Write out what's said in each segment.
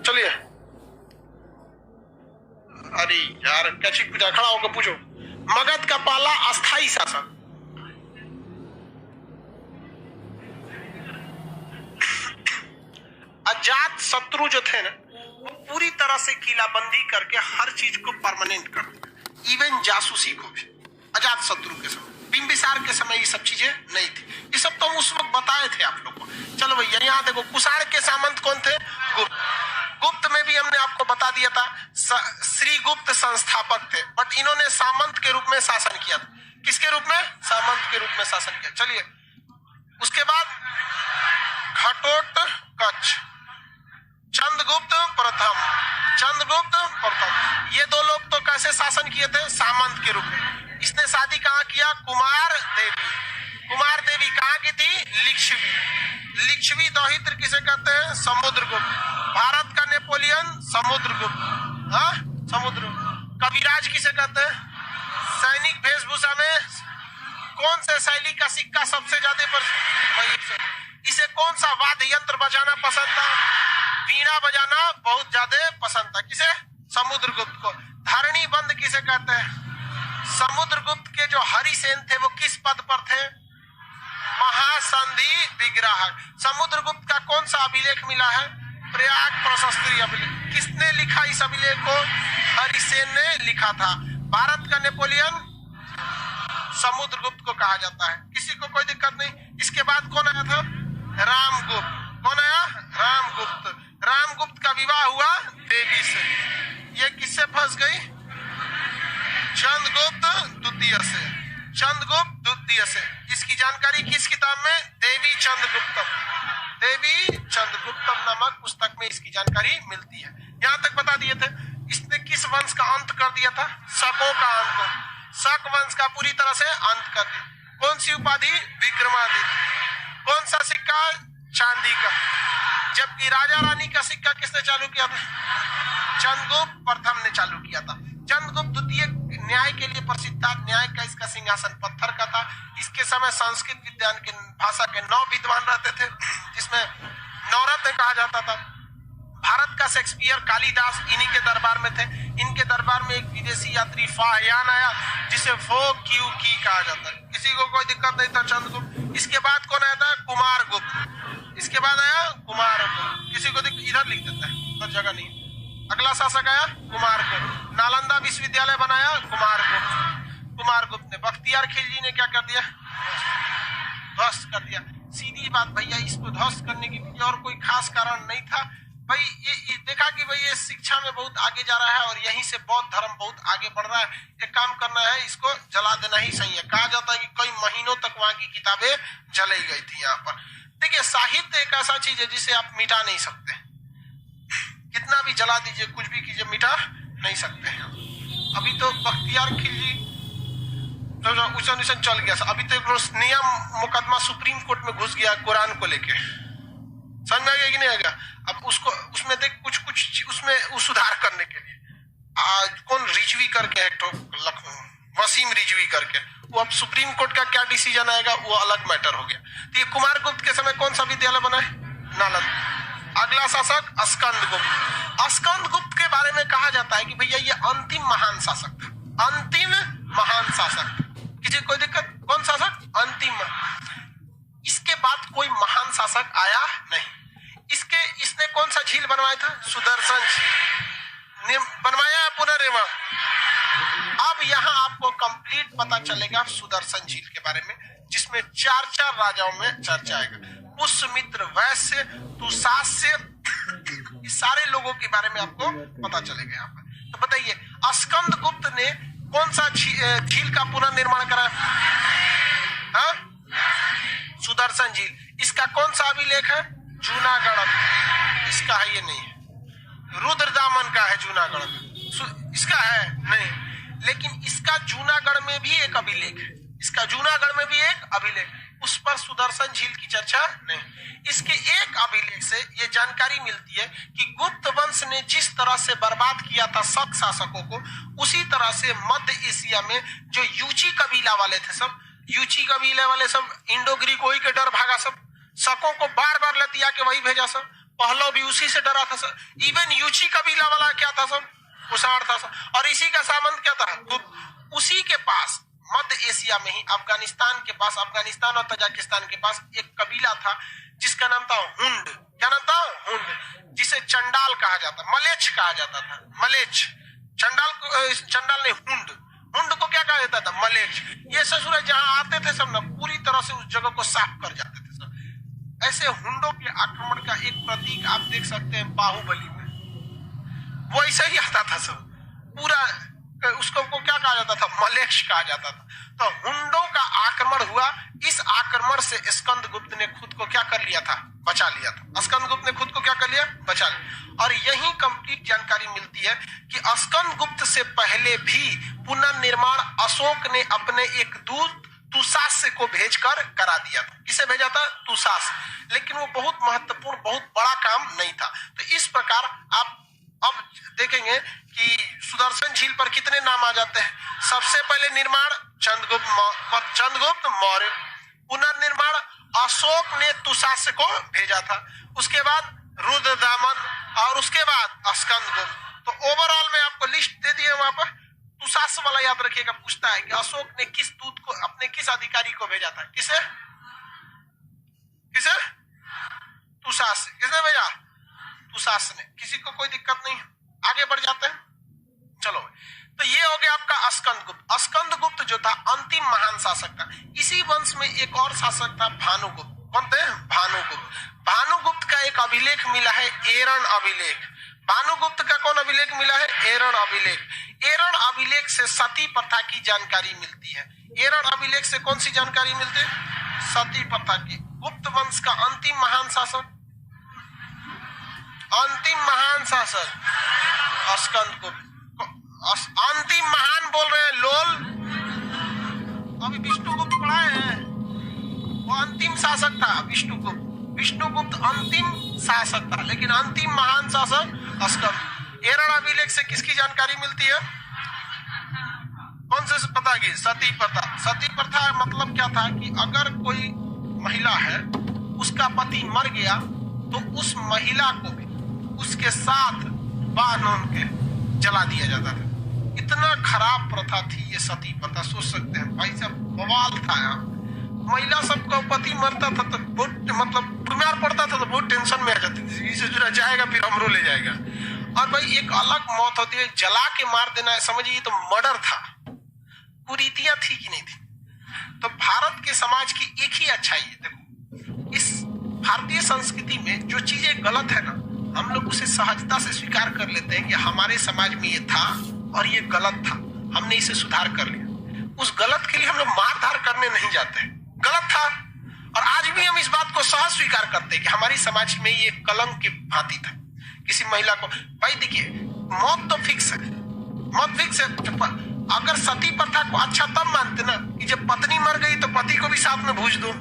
चलिए। अरे यार कैसी पूछा, खड़ा होकर पूछो। मगध का पहला अस्थाई शासक। अजात शत्रु जो थे ना, वो पूरी तरह से किलाबंदी करके हर चीज को परमानेंट कर दिया, इवन जासूसी को भी। अजात शत्रु के समय, बिंबिसार के समय ये सब चीजें नहीं थी। ये सब तो हम उस वक्त बताए थे आप लोग को। चलो भैया यहाँ देखो, कुषाण के सामंत कौन थे? गुप्त। गुप्त में भी हमने आपको बता दिया था, श्री गुप्त संस्थापक थे, बट इन्होंने सामंत के रूप में शासन किया था। किसके रूप में? सामंत के रूप में शासन किया। चलिए, उसके बाद घटोत्कच, चंद्रगुप्त प्रथम, चंद्रगुप्त प्रथम, ये दो लोग तो कैसे शासन किए थे? सामंत के रूप में। इसने शादी कहाँ किया? कुमार देवी। कुमार देवी कहाँ की थी? लिच्छवी। लिच्छवी दौहित्र किसे कहते हैं? समुद्रगुप्त। भारत का नेपोलियन समुद्रगुप्त। हाँ, समुद्रगुप्त। कविराज किसे कहते हैं? सैनिक वेशभूषा में कौन से शैली का सिक्का सबसे ज्यादा इसे कौन सा वाद्य यंत्र बजाना पसंद था? वीणा बजाना बहुत ज्यादा पसंद था। किसे? समुद्रगुप्त को। धरणी बंद किसे कहते हैं? समुद्रगुप्त के जो हरिसेन थे वो किस पद पर थे? महासंधि विग्राहक। समुद्रगुप्त का कौन सा अभिलेख मिला है? प्रयाग प्रशस्त्री अभिलेख। किसने लिखा इस अभिलेख को? हरिसेन ने लिखा था। भारत का नेपोलियन समुद्रगुप्त को कहा जाता है। किसी को कोई दिक्कत नहीं। इसके बाद कौन आया था? रामगुप्त। कौन आया? रामगुप्त। रामगुप्त का विवाह हुआ देवी से। ये किससे फंस गई? चंद्रगुप्त द्वितीय से। चंद्रगुप्त द्वितीय से। इसकी जानकारी किस किताब में? देवी चंद्रगुप्तम। देवी चंद्रगुप्तम नामक पुस्तक में इसकी जानकारी मिलती है। यहां तक बता दिए थे। इसने किस वंश का अंत कर दिया था? शकों का अंत। शक वंश का पूरी तरह से अंत कर दिया। कौन सी उपाधि? विक्रमादित्य। कौन सा सिक्का? चांदी का। जबकि राजा रानी का सिक्का किसने चालू किया था? चंद्रगुप्त प्रथम ने चालू किया था। चंद्रगुप्त द्वितीय न्याय के लिए प्रसिद्ध था। न्याय का इसका सिंहासन पत्थर का था। इसके समय संस्कृत विज्ञान के भाषा के 9 विद्वान रहते थे, जिसमें नवरत्न कहा जाता था। भारत का शेक्सपियर, कालिदास इन्हीं के दरबार में थे। इनके दरबार में एक विदेशी यात्री फाहयान आया, जिसे फो क्यू की कहा जाता है। किसी को कोई दिक्कत नहीं था। चंद्रगुप्त। इसके बाद कौन आया था? कुमारगुप्त। इसके बाद आया कुमारगुप्त। किसी को इधर लिख देता है, तो जगह नहीं। अगला शासक आया कुमारगुप्त। नालंदा विश्वविद्यालय बनाया कुमारगुप्त। कुमारगुप्त ने। बख्तियार खिलजी ने क्या कर दिया? ध्वस्त कर दिया। सीधी बात भैया, इसको ध्वस्त करने की और कोई खास कारण नहीं था भाई। ये देखा कि भाई ये शिक्षा में बहुत आगे जा रहा है और यहीं से बौद्ध धर्म बहुत आगे बढ़ रहा है। एक काम करना है, इसको जला देना ही सही है। कहा जाता है कि कई महीनों तक वहां की किताबें जलाई गई थी। यहाँ पर देखिए, साहित्य एक ऐसा चीज है जिसे आप मिटा नहीं सकते। कितना भी जला दीजिए, कुछ भी कीजिए, मिटा नहीं सकते हैं। अभी तो बख्तियार खिलजी तो उसन चल गया। अभी तो एक नियम मुकदमा सुप्रीम कोर्ट में घुस गया कुरान को लेके। समझ में आ गया कि नहीं आ गया? अब उसको उसमें देख कुछ उसमें सुधार करने के लिए कौन रिजवी करके है, तो वसीम रिजवी करके, वो अब सुप्रीम कोर्ट का क्या डिसीजन आएगा वो अलग मैटर हो गया। तो ये कुमारगुप्त के समय कौन सा विद्यालय बना है? नालंदा। अगला शासक स्कंदगुप्त। स्कंदगुप्त के बारे में कहा जाता है कि भैया ये अंतिम महान शासक था। अंतिम महान शासक। किसी कोई दिक्कत? कौन शासक? अंतिम। इसके बाद कोई महान शासक आया नहीं। इसने कौन सा झील बनवाया था? सुदर्शन झील बनवाया, पुनर्निर्माण। अब यहाँ आपको कंप्लीट पता चलेगा सुदर्शन झील के बारे में, जिसमें 4 राजाओं में चर्चा आएगा। पुष्यमित्र, वैश्य, दुशास्य, इस सारे लोगों के बारे में आपको पता चलेगा यहाँ पर। तो बताइए, स्कंदगुप्त ने कौन सा झील का पुनर्निर्माण करा? हाँ, सुदर्शन झील। इसका कौन सा अभिलेख है? जूनागढ़। इसका है? ये नहीं है। रुद्रदामन का है जूनागढ़। इसका है नहीं, लेकिन इसका जूनागढ़ में भी एक अभिलेख है। इसका जूनागढ़ में भी एक अभिलेख, उस पर सुदर्शन झील की चर्चा नहीं। इसके एक अभिलेख से ये जानकारी मिलती है कि गुप्त वंश ने जिस तरह से बर्बाद किया था शक शासकों को, उसी तरह से मध्य एशिया में जो यूची कबीला वाले थे, सब यूची कबीले वाले सब इंडो ग्रीक, वही के डर भागा, सब शकों को बार बार लतिया के वही भेजा, सब पहलव भी उसी से डरा था सर। इवन यूची कबीला वाला क्या था सर, कुषाण था सर। और इसी का सामंत क्या था, गुप्त। उसी के पास मध्य एशिया में ही अफगानिस्तान के पास, अफगानिस्तान और तजाकिस्तान के पास एक कबीला था जिसका नाम था हुंड। क्या नाम था, हुंड, जिसे चंडाल कहा जाता, मलेच्छ कहा जाता था, मलेच्छ। चंडाल ने हुंड, हुंड को क्या कहा जाता था, मलेच्छ। ये ससुर जहां आते थे सब ना पूरी तरह से उस जगह को साफ कर जाते थे सब। ऐसे हुंडों के आक्रमण का एक प्रतीक आप देख सकते हैं बाहुबली में, वो ऐसा ही आता था सब पूरा। उसको क्या कहा जाता था, मलेच्छ कहा जाता था। तो हुंडों का आक्रमण हुआ। इस आक्रमण से स्कंदगुप्त ने खुद को क्या कर लिया था, बचा लिया था। स्कंदगुप्त ने खुद को क्या कर लिया, बचा लिया। और यही कंप्लीट जानकारी मिलती है कि स्कंदगुप्त से पहले भी पुनर्निर्माण अशोक ने अपने एक दूत तुसास को भेजकर करा दिया था। किसे भेजा था, तुसास। लेकिन वो बहुत महत्वपूर्ण, बहुत बड़ा काम नहीं था। तो इस प्रकार आप अब देखेंगे कि सुदर्शन झील पर कितने नाम आ जाते हैं। सबसे पहले निर्माण चंद्रगुप्त मौर्य, पुनर्निर्माण अशोक ने तुसास को भेजा था, उसके बाद रुद्रदामन और उसके बाद स्कंदगुप्त। तो ओवरऑल में आपको लिस्ट दे दिए वहां पर। तुसास वाला याद रखिएगा, पूछता है कि अशोक ने किस दूत को, अपने किस अधिकारी को भेजा था, किसे किसे तुसास, किसने भेजा, तुसास ने। किसी को कोई दिक्कत नहीं, आगे बढ़ जाते हैं। चलो, तो ये हो गया आपका स्कंदगुप्त। स्कंदगुप्त जो था अंतिम महान शासक था। इसी वंश में एक और शासक था भानुगुप्त। कौन थे, भानुगुप्त। भानुगुप्त का एक अभिलेख मिला है, एरण अभिलेख। भानुगुप्त का कौन अभिलेख मिला है, एरण अभिलेख। एरण अभिलेख से सती प्रथा की जानकारी मिलती है। एरण अभिलेख से कौन सी जानकारी मिलती है, सती प्रथा की। गुप्त वंश का अंतिम महान शासक, अंतिम महान शासक स्कंदगुप्त। अंतिम महान बोल रहे हैं लोल, अभी विष्णुगुप्त पढ़ाए हैं, वो अंतिम शासक था विष्णुगुप्त। विष्णुगुप्त अंतिम शासक था, लेकिन अंतिम महान शासक स्कंद। एरण अभिलेख से किसकी जानकारी मिलती है, कौन से प्रथा की, सती प्रथा। सती प्रथा मतलब क्या था कि अगर कोई महिला है, उसका पति मर गया, तो उस महिला को भी उसके साथ बांध के जला दिया जाता था। इतना खराब प्रथा थी ये सती प्रथा, सोच सकते हैं भाई साहब, बवाल था यार। महिला सबका पति मरता था तो बहुत मतलब बीमार पड़ता था तो बहुत टेंशन में आ जाती थी, इसे जो जाएगा फिर हमरो ले जाएगा। और भाई एक अलग मौत होती है, जला के मार देना है, समझिए तो मर्डर था। कुरीतियां थी कि नहीं थी। तो भारत के समाज की एक ही अच्छाई है, देखो इस भारतीय संस्कृति में जो चीजें गलत है ना, हम लोग उसे सहजता से स्वीकार कर लेते हैं कि हमारे समाज में ये था और ये गलत था, हमने इसे सुधार कर लिया। उस गलत के लिए हम लोग मारधार करने नहीं जाते हैं, गलत था। और आज भी हम इस बात को सहज स्वीकार करते हैं कि हमारी समाज में ये कलंक की भांति था। किसी महिला को, भाई देखिए मौत तो फिक्स है, मौत फिक्स है। अगर सती प्रथा को अच्छा तब मानते ना कि जब पत्नी मर गई तो पति को भी साथ में भूज दो।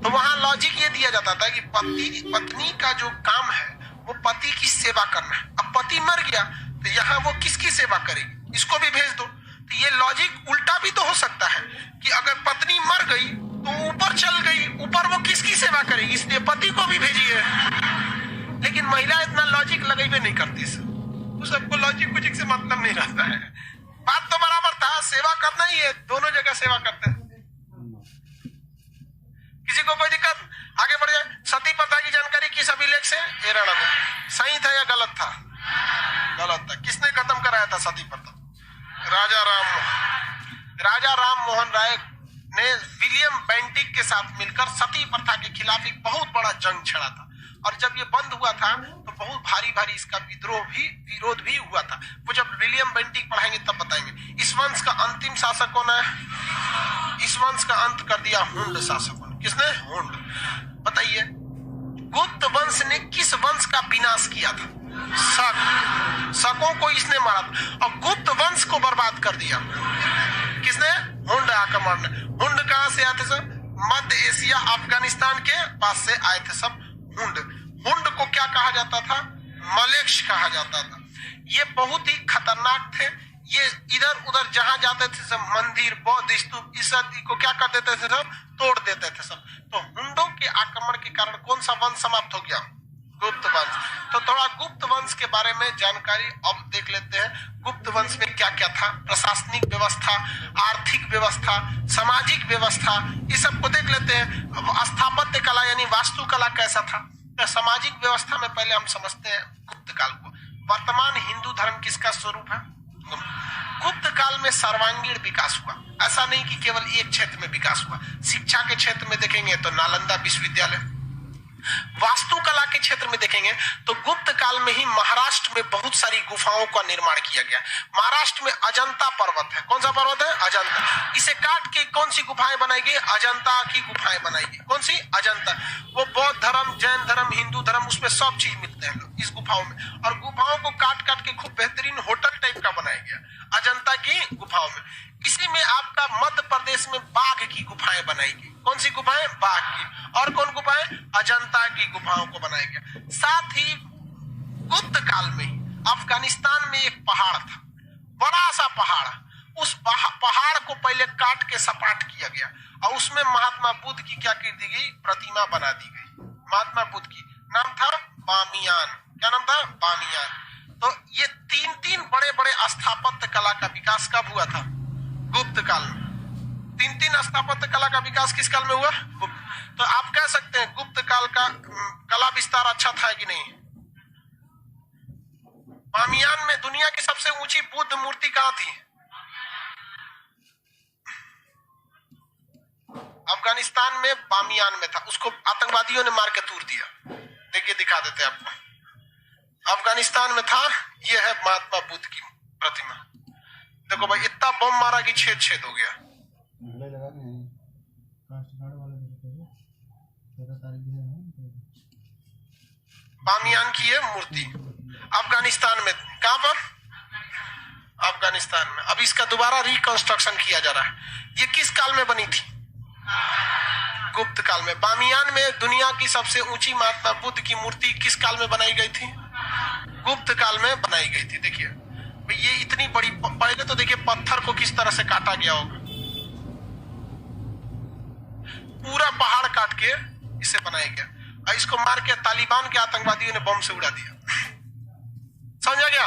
तो वहां लॉजिक ये दिया जाता था कि पत्नी का जो काम है वो पति की सेवा करना है। अब पति मर गया तो यहाँ वो किसकी सेवा करेगी, इसको भी भेज दो। तो ये लॉजिक उल्टा भी तो हो सकता है कि अगर पत्नी मर गई तो ऊपर चल गई, ऊपर वो किसकी सेवा करेगी, इसलिए पति को भी भेजिए। लेकिन महिला इतना लॉजिक लगेबे नहीं करती, तो सबको लॉजिक कुछ से मतलब नहीं रहता है। बात तो बराबर था, सेवा करना ही है, दोनों जगह सेवा करते हैं, किसी को कोई दिक्कत। आगे बढ़ जाए। सती प्रथा की जानकारी किस अभिलेख से, एरण अभिलेख। सही था या गलत था, गलत था। किसने खत्म कराया था सती प्रथा, राजा राम मोहन राय ने विलियम बेंटिक के साथ मिलकर सती प्रथा के खिलाफ एक बहुत बड़ा जंग छेड़ा था। और जब ये बंद हुआ था तो बहुत भारी इसका विरोध भी हुआ था। वो जब विलियम बेंटिक पढ़ाएंगे तब बताएंगे। इस वंश का अंतिम शासक कौन है, इस वंश का अंत कर दिया हुंड शासकों ने। किसने, हुंड। बताइए गुप्त वंश ने किस वंश का विनाश किया था, शकों को इसने मारा और गुप्त वंश को बर्बाद कर दिया। किसने, हुंड आक्रमण ने। हुंड कहां से आए थे सर, मध्य एशिया अफगानिस्तान के पास से आए थे सब हुंड। हुंड को क्या कहा जाता था, मलेच्छ कहा जाता था। ये बहुत ही खतरनाक थे। ये इधर उधर जहां जाते थे सब मंदिर, बौद्ध स्तूप, इस सब को क्या कर देते थे, सब तोड़ देते थे सब। तो हुंडों के आक्रमण के कारण कौन सा वंश समाप्त हो गया? गुप्त वंश। तो थोड़ा गुप्त वंश के बारे में जानकारी अब देख लेते हैं। गुप्त वंश में क्या क्या था, प्रशासनिक व्यवस्था, आर्थिक व्यवस्था, सामाजिक व्यवस्था, इस सब को देख लेते हैं। स्थापत्य कला यानी वास्तुकला कैसा था। तो सामाजिक व्यवस्था में पहले हम समझते हैं गुप्त काल को। वर्तमान हिंदू धर्म किसका स्वरूप है? गुप्त काल में सर्वांगीण विकास हुआ। ऐसा नहीं कि केवल एक क्षेत्र में विकास हुआ। शिक्षा के क्षेत्र में देखेंगे तो नालंदा विश्वविद्यालय, वास्तुकला के क्षेत्र में देखेंगे तो गुप्त काल में ही महाराष्ट्र में बहुत सारी गुफाओं का निर्माण किया गया। महाराष्ट्र में अजंता पर्वत है। कौन सा पर्वत है? अजंता। इसे काट के कौन सी गुफाएं बनाई गई? अजंता की गुफाएं बनाई गई। कौन सी? अजंता। वो बौद्ध धर्म, जैन धर्म, हिंदू धर्म, उसमें सब चीज मिलते हैं लोग इस गुफाओं में। और गुफाओं को काट काट के खूब बेहतरीन होटल टाइप का बनाया गया अजंता की गुफाओं में। इसी में आपका मध्य प्रदेश में बाघ की गुफाएं बनाई गई। कौन सी गुफाएं? बाघ की। और कौन गुफाएं? अजंता की गुफाओं को बनाया गया। साथ ही गुप्त काल में अफगानिस्तान में एक पहाड़ था, बड़ा सा पहाड़। उस पहाड़ को पहले काट के सपाट किया गया और उसमें महात्मा बुद्ध की क्या कर दी गई? प्रतिमा बना दी गई। महात्मा बुद्ध की नाम था बामियान। क्या नाम था? बामियान। तो ये तीन तीन बड़े बड़े स्थापत्य कला का विकास कब हुआ था? गुप्त काल में। तीन तीन स्थापत्य कला का विकास किस काल में हुआ? तो आप कह सकते हैं गुप्त काल का कला विस्तार अच्छा था कि नहीं? बामियान में दुनिया की सबसे ऊंची बुद्ध मूर्ति कहां थी? अफगानिस्तान में बामियान में था। उसको आतंकवादियों ने मार के तोड़ दिया। देखिए दिखा देते हैं आपको। अफगानिस्तान में था। यह है महात्मा बुद्ध की प्रतिमा। देखो भाई, इतना बम मारा कि छेद छेद हो गया। बामियान की है मूर्ति अफगानिस्तान में। कहां पर? अफगानिस्तान में। अब इसका दोबारा रिकंस्ट्रक्शन किया जा रहा है। ये किस काल में बनी थी? गुप्त काल में। बामियान में दुनिया की सबसे ऊंची महात्मा बुद्ध की मूर्ति किस काल में बनाई गई थी? गुप्त काल में बनाई गई थी। देखिए ये इतनी बड़ी, पहले तो देखिए पत्थर को किस तरह से काटा गया होगा। पूरा पहाड़ काट के इसे बनाया गया और इसको मार के तालिबान के आतंकवादियों ने बम से उड़ा दिया। समझा गया?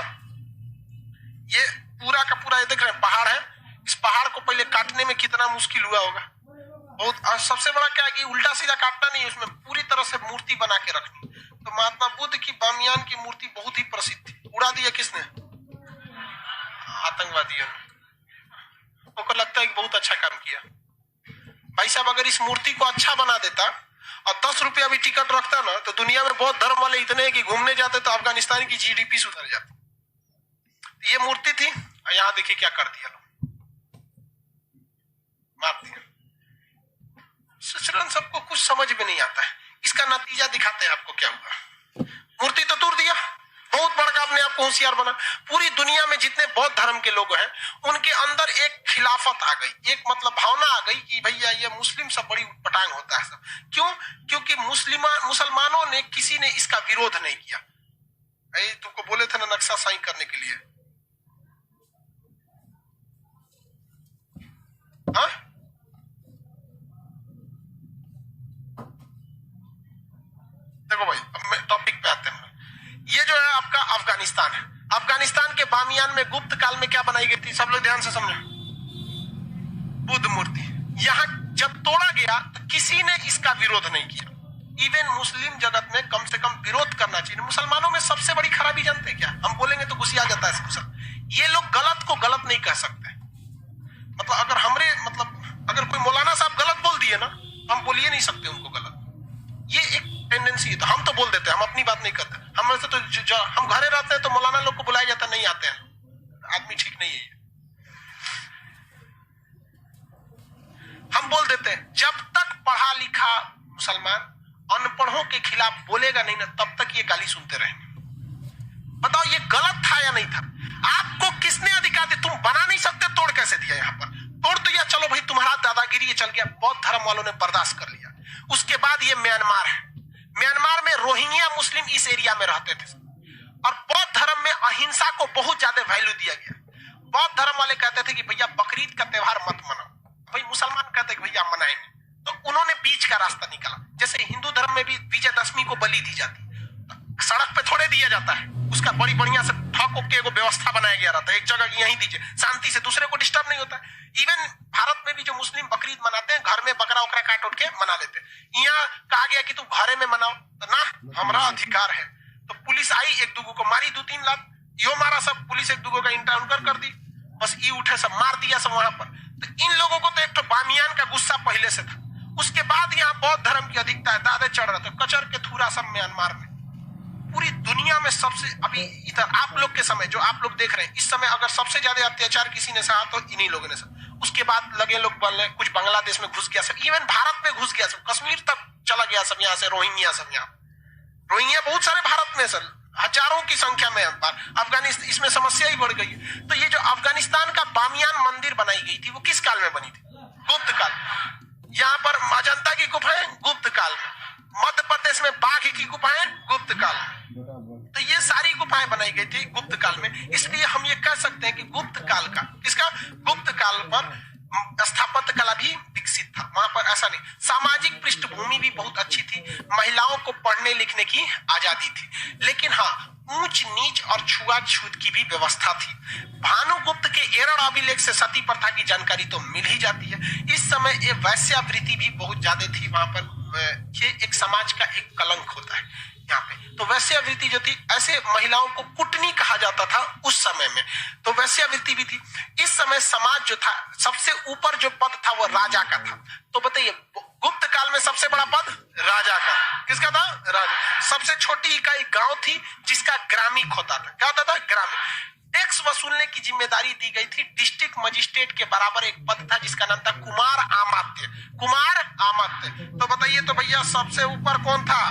ये पूरा का पूरा, ये देख रहे हैं पहाड़ है। इस पहाड़ को पहले काटने में कितना मुश्किल हुआ होगा बहुत। और सबसे बड़ा क्या है कि उल्टा सीधा काटना नहीं, उसमें पूरी तरह से मूर्ति बना के रखनी। तो महात्मा बुद्ध की बामियान की मूर्ति बहुत ही प्रसिद्ध थी। उड़ा दिया किसने? आतंकवादियों ने। उनको लगता है कि बहुत अच्छा काम किया। भाई साहब, अगर इस मूर्ति को अच्छा बना देता और 10 रुपया भी टिकट रखता ना, तो दुनिया में बहुत धर्म वाले इतने हैं कि घूमने जाते तो अफगानिस्तान की जीडीपी सुधर जाती। ये मूर्ति थी और यहां देखिए क्या कर दिया लोग, मार दिया। सचरन सबको कुछ समझ में नहीं आता है। इसका नतीजा दिखाते हैं आपको क्या हुआ। मूर्ति तो तोड़ दिया, बहुत बड़ा अपने आप को होशियार बना। पूरी दुनिया में जितने बौद्ध धर्म के लोग हैं उनके अंदर एक खिलाफत आ गई, एक मतलब भावना आ गई कि भैया ये मुस्लिम सब बड़ी पटांग होता है सब। क्यों? क्योंकि मुसलमानों ने किसी ने इसका विरोध नहीं किया। तुमको बोले थे ना नक्शा साइन करने के लिए। हाँ, देखो भाई, अब टॉपिक पे आते हैं। ये जो है आपका अफगानिस्तान है। अफगानिस्तान के बामियान में गुप्त काल में क्या बनाई गई थी? सब लोग ध्यान से समझो। बुद्ध मूर्ति। यहां जब तोड़ा गया तो किसी ने इसका विरोध नहीं किया। इवन मुस्लिम जगत में कम से कम विरोध करना चाहिए। मुसलमानों में सबसे बड़ी खराबी जानते क्या? हम बोलेंगे तो गुस्सा आ जाता है मुसलमान। ये लोग गलत को गलत नहीं कह सकते। मतलब अगर हमरे अगर कोई मौलाना साहब गलत बोल दिए ना, हम बोल ही नहीं सकते उनको गलत। ये एक टेंडेंसी है। तो हम तो बोल देते हैं, हम अपनी बात नहीं करते। हम वैसे तो हम घरे रहते हैं तो मौलाना लोग को बुलाया जाता नहीं आते हैं, आदमी ठीक नहीं है। हम बोल देते हैं जब तक पढ़ा लिखा मुसलमान अनपढ़ों के खिलाफ बोलेगा नहीं ना, तब तक ये गाली सुनते रहेंगे। बताओ ये गलत था या नहीं था? आपको किसने अधिकार दिया? तुम बना नहीं सकते, तोड़ कैसे दिया? यहाँ पर तोड़ दिया, चलो भाई तुम्हारा दादागिरी ये चल गया। बौद्ध धर्म वालों ने बर्दाश्त कर लिया। उसके बाद ये म्यांमार है। म्यांमार में रोहिंग्या मुस्लिम इस एरिया में रहते थे और बौद्ध धर्म में अहिंसा को बहुत ज्यादा वैल्यू दिया गया। बौद्ध धर्म वाले कहते थे कि भैया बकरीद का त्योहार मत मनाओ, भाई मुसलमान कहते कि भैया मनाएंगे। तो उन्होंने बीच का रास्ता निकाला। जैसे हिंदू धर्म में भी विजयदशमी को बलि दी जाती है, सड़क पे थोड़े दिया जाता है, उसका बड़ी बढ़िया से ठक के एगो व्यवस्था बनाया गया रहता है, एक जगह यहीं दीजिए, शांति से, दूसरे को डिस्टर्ब नहीं होता है। इवन भारत में भी जो मुस्लिम बकरीद मनाते हैं, घर में बकरा उकरा काट उठ के मना लेते हैं। यहाँ कहा गया कि तुम घरे में मनाओ, तो ना हमारा अधिकार है। तो पुलिस आई, एक दूगो को मारी, 2-3 लाख यो मारा सब, पुलिस एक दूगो का इनकाउंटर कर दी, बस ई उठे सब मार दिया सब वहां पर। तो इन लोगों को तो एक तो बामियान का गुस्सा पहले से था, उसके बाद यहाँ बौद्ध धर्म की अधिकता है, दादे चढ़ रहे थे, कचर के थूरा सब म्यांमार में। पूरी दुनिया में सबसे, अभी इधर आप लोग के समय जो आप लोग देख रहे हैं, इस समय अगर सबसे ज्यादा अत्याचार किसी ने सहा तो इन्हीं लोगों ने सहा। उसके बाद लगे लोग बोलने, कुछ बांग्लादेश में घुस गया सब, इवन भारत में घुस गया सब, कश्मीर तक चला गया सब, यहाँ से रोहिंग्या सब, यहाँ रोहिंग्या बहुत सारे भारत में सर, हजारों की संख्या में। अफगानिस्तान, इसमें समस्या ही बढ़ गई। तो ये जो अफगानिस्तान का बामियान मंदिर बनाई गई थी, वो किस काल में बनी थी? गुप्त काल। यहाँ पर अजंता की गुफाएं गुप्त काल में, मध्य प्रदेश में बाघ की गुफाएं गुप्त काल में। तो ये सारी गुफाएं बनाई गई थी गुप्त काल में। इसलिए हम ये कह सकते हैं कि गुप्त काल का, किसका? गुप्त काल पर स्थापत्य कला भी विकसित था। वहां पर ऐसा नहीं, सामाजिक पृष्ठभूमि भी बहुत अच्छी थी, महिलाओं को पढ़ने लिखने की आजादी थी। लेकिन हाँ, ऊंच नीच और छुआछूत की भी व्यवस्था थी। भानुगुप्त के एरड़ अभिलेख से सती प्रथा की जानकारी तो मिल ही जाती है। इस समय ये वैश्यावृत्ति भी बहुत ज्यादा थी वहां पर। ये एक समाज का एक कलंक होता है यहाँ पे। तो वैश्यावृत्ति जो थी, ऐसे महिलाओं को कुटनी कहा जाता था उस समय में, तो वैश्यावृत्ति भी थी। इस समय समाज जो था, सबसे ऊपर जो पद था वो राजा का था। तो बताइए, गुप्त काल में सबसे बड़ा पद राजा का, किसका था? राजा। सबसे छोटी इकाई गांव थी जिसका ग्रामिक होता था। क्या होता था? ग्रामिक। टैक्स वसूलने की जिम्मेदारी दी गई थी। डिस्ट्रिक्ट मजिस्ट्रेट के बराबर एक पद था जिसका नाम था कुमार आमात्य। कुमार आमात्य। तो बताइए तो भैया, सबसे ऊपर कौन था?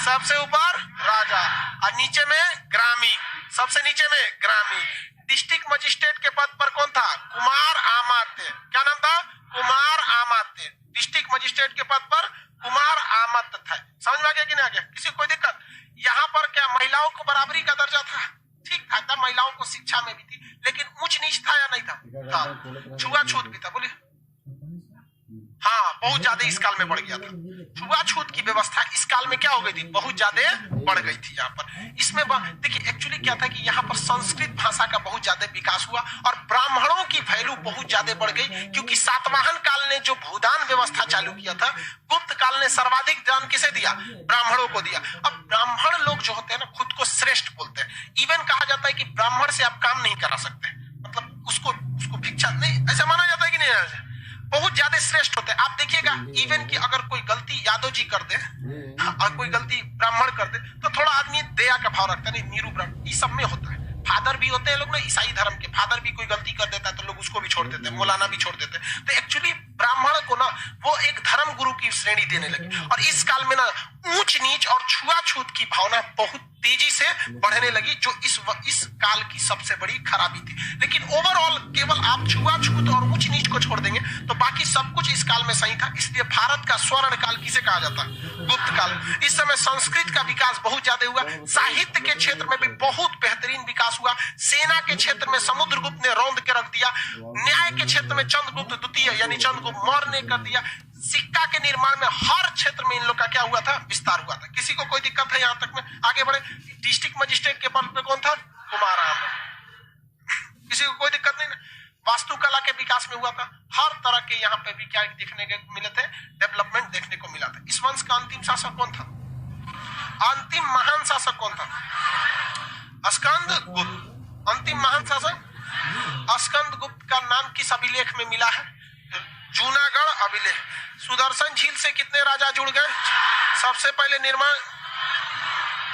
सबसे ऊपर राजा, और नीचे में ग्रामीण, सबसे नीचे में ग्रामीण। डिस्ट्रिक्ट मजिस्ट्रेट के पद पर कौन था? कुमार आमात्य। क्या नाम था? कुमार आमात्य। डिस्ट्रिक्ट मजिस्ट्रेट के पद पर कुमार आमात्य था। समझ में आ गया कि नहीं आ गया? किसी को कोई दिक्कत? यहाँ पर क्या महिलाओं को बराबरी का दर्जा था? ठीक था, महिलाओं को शिक्षा में भी थी, लेकिन ऊंच नीच था या नहीं था? था। छुआछूत भी था। बोलिए। हाँ, बहुत ज्यादा इस काल में बढ़ गया था। छुआछूत की व्यवस्था इस काल में क्या हो गई थी? बहुत ज्यादा बढ़ गई थी यहाँ पर। इसमें देखिए, एक्चुअली क्या था कि यहाँ पर संस्कृत भाषा का बहुत ज्यादा विकास हुआ और ब्राह्मणों की वैल्यू बहुत ज्यादा बढ़ गई, क्योंकि सातवाहन काल ने जो भूदान व्यवस्था चालू किया था, गुप्त काल ने सर्वाधिक दान किसे दिया? ब्राह्मणों को दिया। अब ब्राह्मण लोग जो होते हैं ना, खुद को श्रेष्ठ बोलते हैं। इवन कहा जाता है कि ब्राह्मण से आप काम नहीं करा सकते, मतलब उसको भिक्षा नहीं, ऐसा माना जाता है कि नहीं? बहुत ज्यादा श्रेष्ठ होते हैं। आप देखिएगा, इवन कि अगर कोई गलती यादव जी कर दे और कोई गलती ब्राह्मण कर दे, तो थोड़ा आदमी दया का भाव रखता है। नहीं, नीरू ब्राह्मण, ये सब में होता है। फादर भी होते हैं लोग ना, ईसाई धर्म के फादर भी कोई गलती कर देता है तो लोग उसको भी छोड़ देते हैं, मौलाना भी छोड़ देते हैं। तो एक्चुअली ब्राह्मण को ना वो एक धर्म गुरु की श्रेणी देने लगे। और इस काल में ना ऊंच नीच और छुआछूत की भावना बहुत तेजी से बढ़ने लगी, जो इस काल की सबसे बड़ी खराबी थी। लेकिन ओवरऑल केवल आप छुआछूत और ऊंच नीच को छोड़ देंगे तो बाकी सब कुछ इस काल में सही था। इसलिए भारत का स्वर्ण काल किसे कहा जाता है? गुप्त काल। इस समय संस्कृत का विकास बहुत ज्यादा हुआ, साहित्य के क्षेत्र में भी बहुत बेहतरीन विकास हुआ, सेना के क्षेत्र में समुद्रगुप्त ने रौंद के रख दिया, न्याय के क्षेत्र में चंद्रगुप्त द्वितीय यानी चंद्रगुप्त मौर्य ने कर दिया, सिक्का के निर्माण में हर क्षेत्र में इन लोग का क्या हुआ था? विस्तार हुआ था। किसी को कोई दिक्कत है यहाँ तक में? आगे बढ़े। डिस्ट्रिक्ट मजिस्ट्रेट के पद पे कौन था? कुमार आमात्य। किसी को कोई दिक्कत नहीं ना? वास्तुकला के विकास में हुआ था। हर तरह के यहाँ पे भी क्या देखने के मिले थे? डेवलपमेंट देखने को मिला था। इस वंश का अंतिम शासक कौन था? अंतिम महान शासक कौन था? स्कंदगुप्त। अंतिम महान शासक स्कंदगुप्त का नाम किस अभिलेख में मिला है? जूनागढ़ अभिलेख। सुदर्शन झील से कितने राजा जुड़ गए? सबसे पहले निर्माण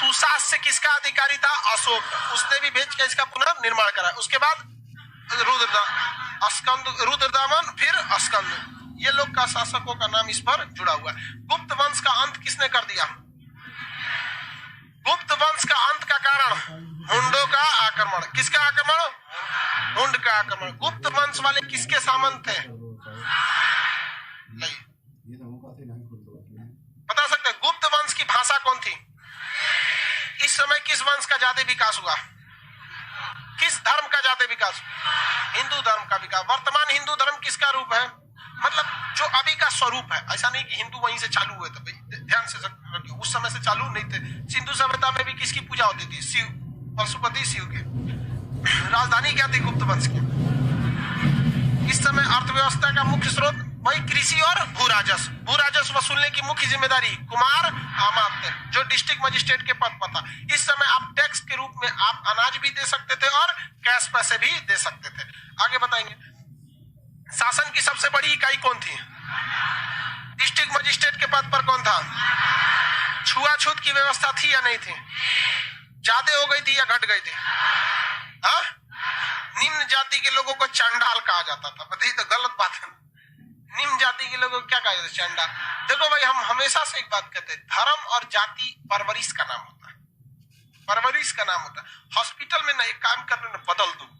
तुषास से किसका अधिकारी था? अशोक। उसने भी भेज के इसका पुनर्निर्माण करा। उसके बाद रुद्रदामन, फिर स्कंद। ये लोग का शासकों का नाम इस पर जुड़ा हुआ है। गुप्त वंश का अंत किसने कर दिया? गुप्त वंश का अंत का कारण हुंडों का आक्रमण। किसका आक्रमण? हुंड का आक्रमण। गुप्त वंश वाले किसके सामंत थे? नहीं बता सकते? गुप्त वंश की भाषा कौन थी? इस समय किस वंश का ज्यादा विकास हुआ? किस धर्म का जाते विकास? हिंदू धर्म का विकास। वर्तमान हिंदू धर्म किसका रूप है? मतलब जो अभी का स्वरूप है। ऐसा नहीं कि हिंदू वहीं से चालू हुए थे, ध्यान से रखिए, उस समय से चालू नहीं थे। सिंधु सभ्यता में भी किसकी पूजा होती थी? शिव, पशुपति शिव के। राजधानी क्या थी? गुप्त वंश की। इस समय अर्थव्यवस्था का मुख्य स्रोत वही कृषि और भू राजस्व। भू राजस्व वसूलने की मुख्य जिम्मेदारी कुमार आमात्य, जो डिस्ट्रिक्ट मजिस्ट्रेट के पद पर था। इस समय आप टैक्स के रूप में आप अनाज भी दे सकते थे और कैश पैसे भी दे सकते थे। आगे बताएंगे। शासन की सबसे बड़ी इकाई कौन थी? डिस्ट्रिक्ट मजिस्ट्रेट के पद पर कौन था? छुआछूत की व्यवस्था थी या नहीं थी? ज्यादा हो गई थी या घट गई थी? हाँ? निम्न जाति के लोगों को चंडाल कहा जाता था। बताइए, तो गलत बात है। निम्न जाति के लोगों को क्या कहा जाता है? चंडाल। देखो भाई, हम हमेशा से एक बात कहते हैं, धर्म और जाति परवरिश का नाम होता है। परवरिश का नाम होता है। हॉस्पिटल में ना एक काम करने ना बदल दो।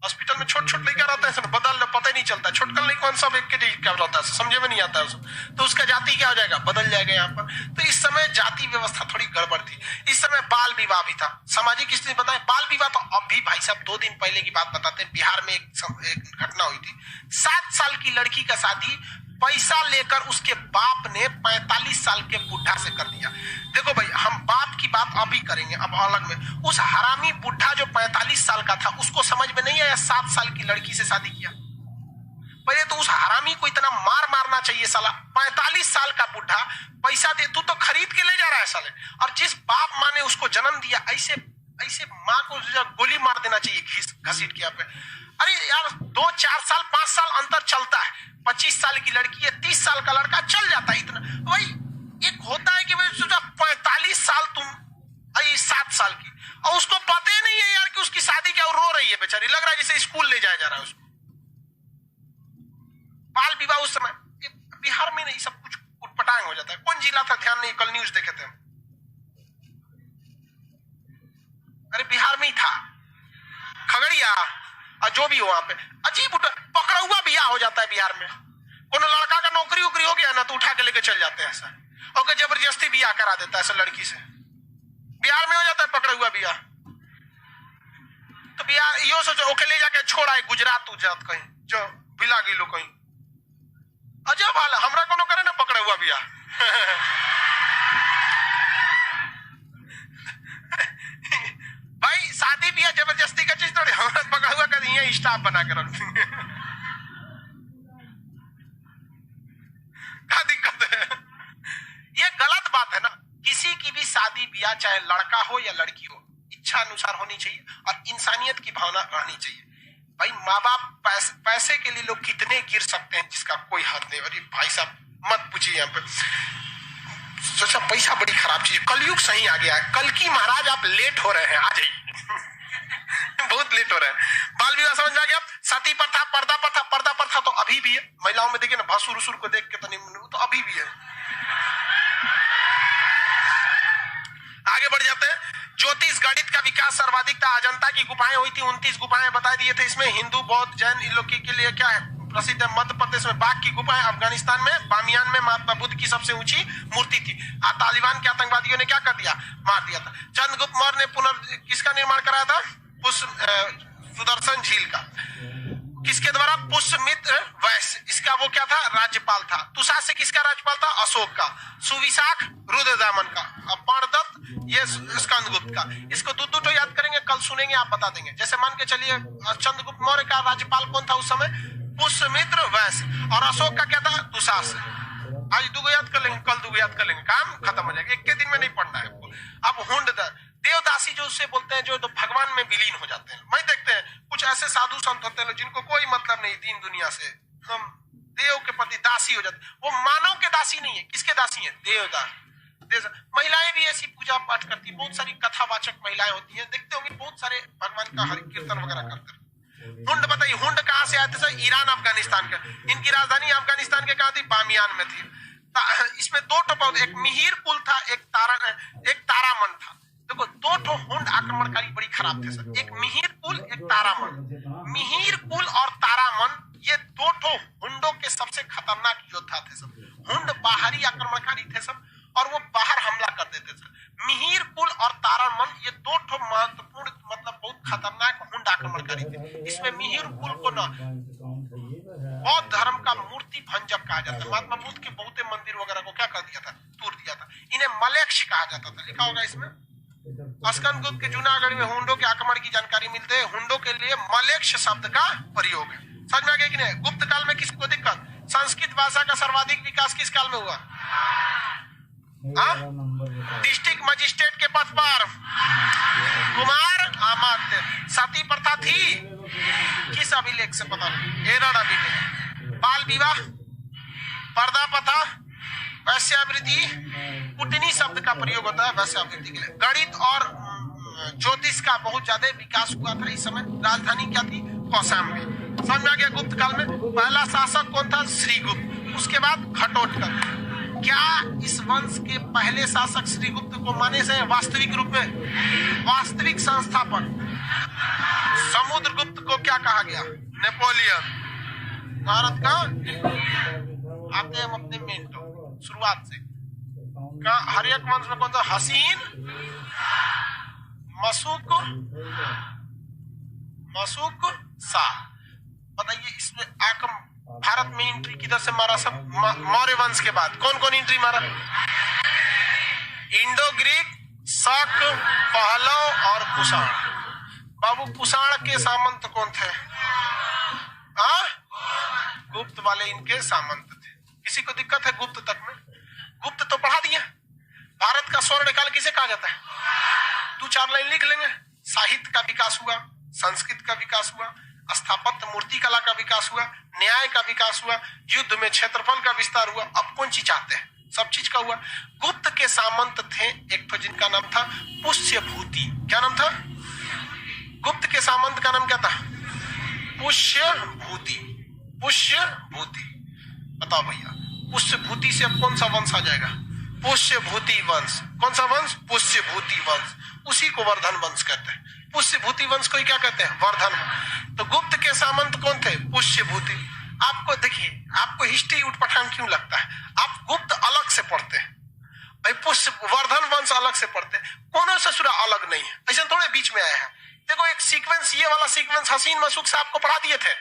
हॉस्पिटल में छोट छोट लड़का रहता है, बदल लो, पता ही नहीं चलता। छोटकल नहीं कौन सा एक के क्या रहता है, समझे में नहीं आता है उसको, तो उसका जाति क्या हो जाएगा? बदल जाएगा यहाँ पर। तो इस समय जाति व्यवस्था थोड़ी गड़बड़ थी। इस समय बाल विवाह भी था। सामाजिक स्थिति बताएं, बाल विवाह तो अब भी भाई साहब 2 दिन पहले की बात बताते हैं। बिहार में एक घटना हुई थी। 7 साल की लड़की का शादी पैसा लेकर उसके बाप ने 45 साल के बुढ़ा से कर दिया। देखो भाई, हम बाप की बात अभी करेंगे, अब अलग में। उस हरामी बुढ़ा जो 45 साल का था, उसको समझ में नहीं आया 7 साल की लड़की से शादी किया। पहले तो उस हरामी को इतना मार मारना चाहिए साला। 45 साल का बुढ़ा पैसा दे, तू तो खरीद के ले जा रहा है साले। और जिस बाप माँ ने उसको जन्म दिया, ऐसे माँ को गोली मार देना चाहिए घसीट के। पे अरे यार, 2, 4 साल, 5 साल अंतर चलता है। 25 साल की लड़की है, 30 साल का लड़का, चल जाता है इतना। भाई एक होता है कि भाई 45 साल तुम, 7 साल की, और उसको पता ही नहीं है यार कि उसकी शादी क्या, रो रही है बेचारी, लग रहा है जैसे स्कूल ले जाया जा रहा है उसको। बाल विवाह उस समय बिहार में नहीं, सब कुछ उटपटांग हो जाता है। कौन जिला था ध्यान नहीं, कल न्यूज देखे थे। अरे बिहार में ही था, खगड़िया, और जो भी हो वहां पे अजीब पकड़ा हुआ बियाह हो जाता है बिहार में। कोनो लड़का का नौकरी उकरी हो गया ना, तो उठा के लेके चल जाते हैं ऐसा, और जबरदस्ती बियाह करा देता है ऐसा लड़की से। बिहार में हो जाता है पकड़ा हुआ बियाह। तो बिहार यो सोचो, ओके ले जाके छोड़ा है गुजरात उजरात कहीं, जो बिला गई लो कहीं। अजब हाल है, हमरा कोनो करे ना पकड़ा हुआ बियाह। भाई शादी भी है, जबरदस्ती का चीज थोड़ी। हमरा पकड़ा हुआ कर ये स्टाफ बना के रख देंगे। क्या दिक्कत है? ये गलत बात है ना। किसी की भी शादी ब्याह, चाहे लड़का हो या लड़की हो, इच्छा अनुसार होनी चाहिए और इंसानियत की भावना रहनी चाहिए। भाई माँ बाप पैसे के लिए लोग कितने गिर सकते हैं जिसका कोई हद नहीं। अरे भाई साहब मत पूछिए, यहाँ पे सोचा पैसा बड़ी खराब चीज। कलयुग सही आ गया है। कल की महाराज आप लेट हो रहे हैं, आ जाइए। बहुत लेट हो रहे हैं। बाल विवाह समझ में आ गया। सती प्रथा, पर्दा प्रथा, पर्दा प्रथा तो अभी भी है। महिलाओं में देखिए ना, भसुर उसुर को देख के तो अभी भी है। आगे बढ़ जाते हैं। ज्योतिष गणित का विकास सर्वाधिक था। अजंता की गुफाएं हुई थी, 29 गुफाएं बता दिए थे। इसमें हिंदू, बौद्ध, जैन, इन लोग के लिए क्या है प्रसिद्ध है? मध्य प्रदेश में बाघ की गुफाएं, अफगानिस्तान में बामियान में महात्मा बुद्ध की सबसे ऊंची मूर्ति थी। तालिबान के आतंकवादियों ने क्या कर दिया? मार दिया था। चंद्रगुप्त मौर्य ने किसका निर्माण कराया था? सुदर्शन झील का। किसके द्वारा? पुष्यमित्र वैश्य, इसका वो क्या था? राज्यपाल था। तुषार किसका राज्यपाल था? अशोक का। सुविशाख रुद्रदामन का। पर्णदत्त ये स्कंदगुप्त का। इसको दो तो याद करेंगे, कल सुनेंगे, आप बता देंगे। जैसे मान के चलिए चंद्रगुप्त मौर्य का राज्यपाल कौन था उस समय? पुष्यमित्र वैश्य। और अशोक का क्या था? तुषार। आज 2 याद कर लेंगे, कल 2 याद कर लेंगे, काम खत्म हो जाएगा। एक के दिन में नहीं पढ़ना है आपको। अब हुंड देवदासी जो उससे बोलते हैं, जो तो भगवान में विलीन हो जाते हैं। मैं देखते हैं कुछ ऐसे साधु संत होते हैं जिनको कोई मतलब नहीं दीन दुनिया से, हम देव के प्रति दासी हो जाते। वो मानव के दासी नहीं है, किसके दासी है? देवदास। महिलाएं भी ऐसी पूजा पाठ करती है, बहुत सारी कथावाचक महिलाएं होती हैं, देखते होंगे बहुत सारे भगवान का हरि कीर्तन वगैरह करते हैं। हुंड बताइए, हुंड कहाँ से आए थे सर? ईरान, अफगानिस्तान का। इनकी राजधानी अफगानिस्तान के कहाँ थी? बामियान में थी। इसमें 2 टोपा, एक मिहिर कुल था, एक तारामन था। देखो 2 ठो हुंड आक्रमणकारी बड़ी खराब थे सर। एक मिहिर कुल, एक तारामन। मिहिर कुल और तारामन ये 2 ठो हुंडों के सबसे खतरनाक योद्धा थे सब। हुंड बाहरी आक्रमणकारी थे सब, और वो बाहर हमला कर देते थे। मिहिर कुल और तारामन ये 2 ठो महत्वपूर्ण मतलब बहुत खतरनाक हुंड आक्रमणकारी थे। इसमें मिहिर कुल को न बौद्ध धर्म का मूर्ति भंजक कहा जाता है। महात्मा बुद्ध के बहुते मंदिर वगैरह को क्या कर दिया था, तोड़ दिया था। इन्हें मलेक्ष कहा जाता था, लिखा होगा इसमें। स्कंदगुप्त के जूनागढ़ में हुंडों के आक्रमण की जानकारी मिलते है। हुंडों के लिए मलेक्ष शब्द का प्रयोग है। समझ में आ गया कि नहीं? गुप्त काल में किसको दिक्कत? संस्कृत भाषा का सर्वाधिक विकास किस काल में हुआ? डिस्ट्रिक्ट मजिस्ट्रेट के पद पर कुमार अमात्य। सती प्रथा थी किस अभिलेख से पता नहीं? एरर अभिलेख। बाल विवाह, पर्दा प्रथा, वैश्यावृत्ति, कुटनी शब्द का प्रयोग होता है वैश्यावृत्ति के लिए। गणित और ज्योतिष का बहुत ज्यादा विकास हुआ था इस समय। राजधानी क्या थी? कौशाम्बी। समझ में आ गया? गुप्त काल में पहला शासक कौन था? श्रीगुप्त। उसके बाद घटोत्कच। क्या इस वंश के पहले शासक श्रीगुप्त को माने से वास्तविक रूप में वास्तविक संस्थापक? समुद्रगुप्त को क्या कहा गया? नेपोलियन। भारत का आते हैं अपने मेन शुरुआत से का हर्यक वंश में कौन सा? हसीन, मसूक शाह। बताइए इसमें आक्रमण भारत में एंट्री किधर से मारा? सब मौर्य वंश के बाद कौन कौन एंट्री मारा? इंडो ग्रीक, शक, पहलव और कुषाण। बाबू कुषाण के सामंत कौन थे? गुप्त वाले इनके सामंत थे। किसी को दिक्कत है गुप्त तक में? गुप्त तो पढ़ा दिया। भारत का स्वर्ण काल किसे कहा जाता है? 2-4 लाइन लिख लेंगे। साहित्य का विकास हुआ, संस्कृत का विकास हुआ, स्थापत्य मूर्ति कला का विकास हुआ, न्याय का विकास हुआ, युद्ध में क्षेत्रफल का विस्तार हुआ। अब कौन चीज चाहते हैं? सब चीज का हुआ। गुप्त के सामंत थे एक तो जिनका नाम था पुष्यभूति। क्या नाम था? गुप्त के सामंत का नाम क्या था? पुष्यभूति। पुष्यभूति। बताओ भैया, पुष्यभूति से अब कौन सा वंश आ जाएगा? पुष्यभूति वंश। कौन सा वंश? पुष्यभूति वंश। उसी को वर्धन वंश कहते हैं। पुष्यभूति वंश को ही क्या कहते हैं? वर्धन। तो गुप्त के सामंत कौन थे? पुष्यभूति। आपको देखिए, आपको हिस्ट्री उठपटांग क्यों लगता है? आप गुप्त अलग से पढ़ते हैं, भाई पुष्य वर्धन वंश अलग से पढ़ते हैं। कोनो ससुरा अलग नहीं है, ऐसा थोड़े बीच में आया है। देखो एक सीक्वेंस, ये वाला सीक्वेंस हसीन मसूक से आपको पढ़ा दिए थे।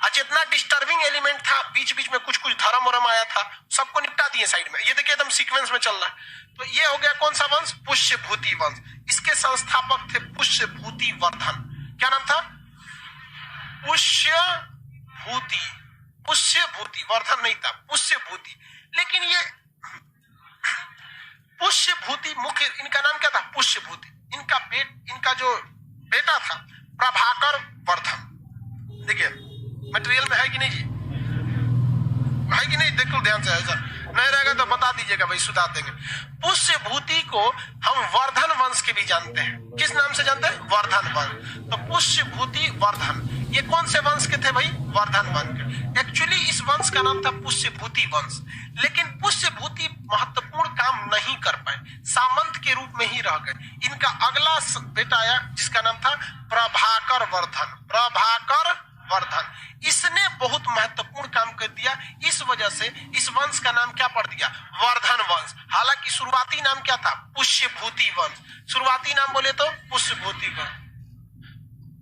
आज इतना डिस्टर्बिंग एलिमेंट था, बीच बीच में कुछ कुछ धर्म वरम आया था, सबको निपटा दिए साइड में। ये देखिए एकदम सीक्वेंस में चल रहा है। तो ये हो गया कौन सा वंश? पुष्यभूति वंश। इसके संस्थापक थे पुष्यभूति वर्धन। क्या नाम था? पुष्यभूति। पुष्यभूति वर्धन नहीं था, पुष्यभूति। लेकिन ये पुष्यभूति मुख्य, इनका नाम क्या था? पुष्यभूति। इनका जो बेटा था प्रभाकर वर्धन। देखिए मटेरियल में है कि नहीं जी? है कि नहीं? देखो ध्यान से, ऐसा नहीं रहेगा तो बता दीजिएगा भाई, सुधार देंगे। पुष्यभूति को हम वर्धन वंश के भी जानते हैं। किस नाम से जानते हैं? वर्धन वंश। तो पुष्यभूति वर्धन, ये कौन से वंश के थे भाई? वर्धन वंश। एक्चुअली इस वंश का नाम था पुष्यभूति वंश, लेकिन पुष्यभूति महत्वपूर्ण काम नहीं कर पाए, सामंत के रूप में ही रह गए। इनका अगला बेटा आया जिसका नाम था प्रभाकर वर्धन। प्रभाकर वर्धन, इसने बहुत महत्वपूर्ण काम कर दिया। इस वजह से इस वंश का नाम क्या पड़ दिया? वर्धन वंश। हालांकि शुरुआती नाम क्या था? पुष्यभूति वंश। शुरुआती नाम बोले तो पुष्यभूति वंश।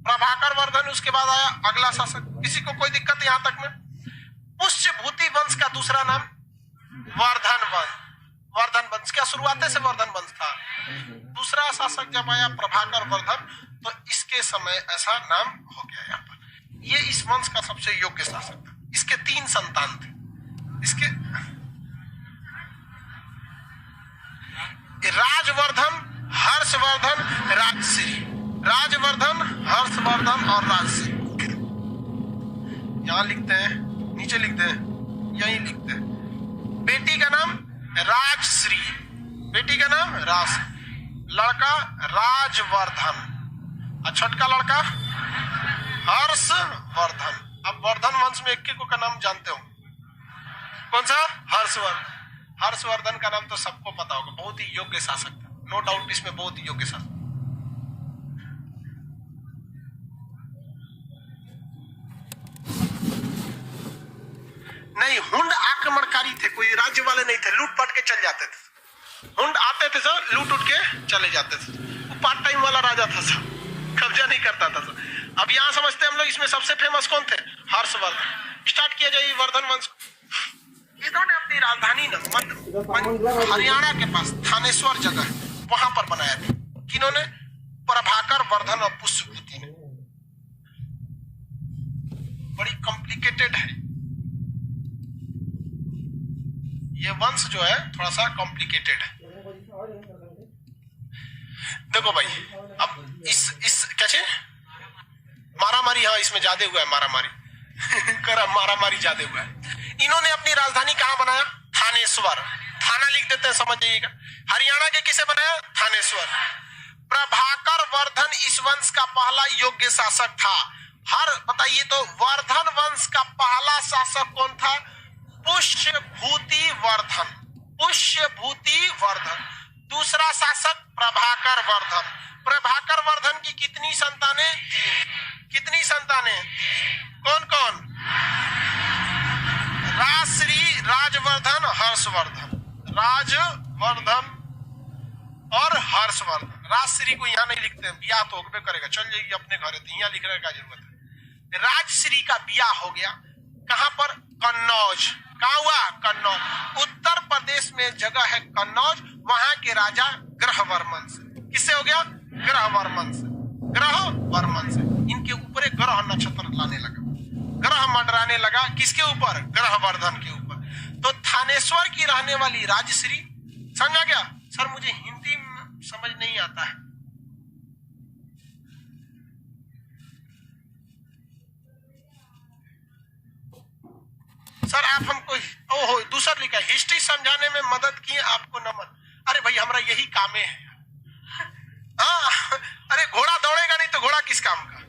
प्रभाकर वर्धन उसके बाद आया अगला शासक। किसी को कोई दिक्कत यहां तक में? पुष्यभूति वंश का दूसरा नाम वर्धन वंश। वर्धन वंश क्या शुरुआत से वर्धन वंश था। दूसरा शासक जब आया प्रभाकर वर्धन, तो इसके समय ऐसा नाम हो गया। यहाँ पर ये इस वंश का सबसे योग्य शासक था। इसके 3 संतान थे। इसके राजवर्धन, हर्षवर्धन, राजश्री। राजवर्धन, हर्षवर्धन और राजश्री। यहां लिखते हैं, नीचे लिखते हैं, यहीं लिखते हैं। बेटी का नाम राजश्री, बेटी का नाम राज, लड़का राजवर्धन और छोटका लड़का हर्षवर्धन। अब वर्धन वंश में एक का नाम जानते हो? कौन सा? हर्षवर्धन। हर्षवर्धन का नाम तो सबको पता होगा, बहुत ही योग्य शासक था, नो डाउट इसमें बहुत ही योग्य शासक। नहीं, हुंड आक्रमणकारी थे, कोई राज्य वाले नहीं थे, लूटपाट के चल जाते थे। हुंड आते थे सर, लूट उठ के चले जाते थे। वो पार्ट टाइम वाला राजा था सर, कब्जा नहीं करता था। अब यहाँ समझते हम लोग, इसमें सबसे फेमस कौन थे? हर्षवर्धन। स्टार्ट किया जाए वर्धन वंश। इन्होंने अपनी राजधानी हरियाणा के पास थानेश्वर जगह वहां पर बनाया था। किन्होंने? प्रभाकर, वर्धन और पुष्यभूति ने। बड़ी कॉम्प्लिकेटेड है ये वंश जो है, थोड़ा सा कॉम्प्लिकेटेड है। देखो भाई, अब इस क्या चीज मारामारी, हाँ इसमें ज्यादा हुआ है मारामारी करा मारामारी ज्यादा हुआ है। इन्होंने अपनी राजधानी कहाँ बनाया? थानेश्वर। थाना लिख देते हैं, समझ जाइएगा। हरियाणा के किसे बनाया? थानेश्वर। प्रभाकर वर्धन इस वंश का पहला योग्य शासक था। हर बताइए तो, वर्धन वंश का पहला शासक कौन था? पुष्यभूति वर्धन। पुष्यभूति वर्धन। दूसरा शासक प्रभाकर वर्धन। प्रभाकर वर्धन की कितनी संतानें? 3। कितनी संतानें? कौन कौन? राजश्री, राजवर्धन, हर्षवर्धन। राजवर्धन और हर्षवर्धन। राजश्री को यहाँ नहीं लिखते, ब्याह तो होबे करेगा, चल जाएगी अपने घर, तो यहाँ लिखने का जरूरत है। राजश्री का ब्याह हो गया कहां पर? कन्नौज। कहां हुआ? कन्नौज। उत्तर प्रदेश में जगह है कन्नौज, वहां के राजा ग्रहवर्मन से। किससे हो गया? ग्रहवर्मन से। ग्रहवर्मन से इनके ऊपर एक ग्रह नक्षत्र लाने लगा, ग्रह मंडराने लगा। किसके ऊपर? ग्रहवर्धन के ऊपर। तो थानेश्वर की रहने वाली राजश्री, समझ आ गया? सर मुझे हिंदी समझ नहीं आता है। सर आप हमको, ओहो दूसरा लिखा, हिस्ट्री समझाने में मदद की आपको नमन। अरे भाई हमारा यही काम है। हाँ, अरे घोड़ा दौड़ेगा नहीं तो घोड़ा किस काम का?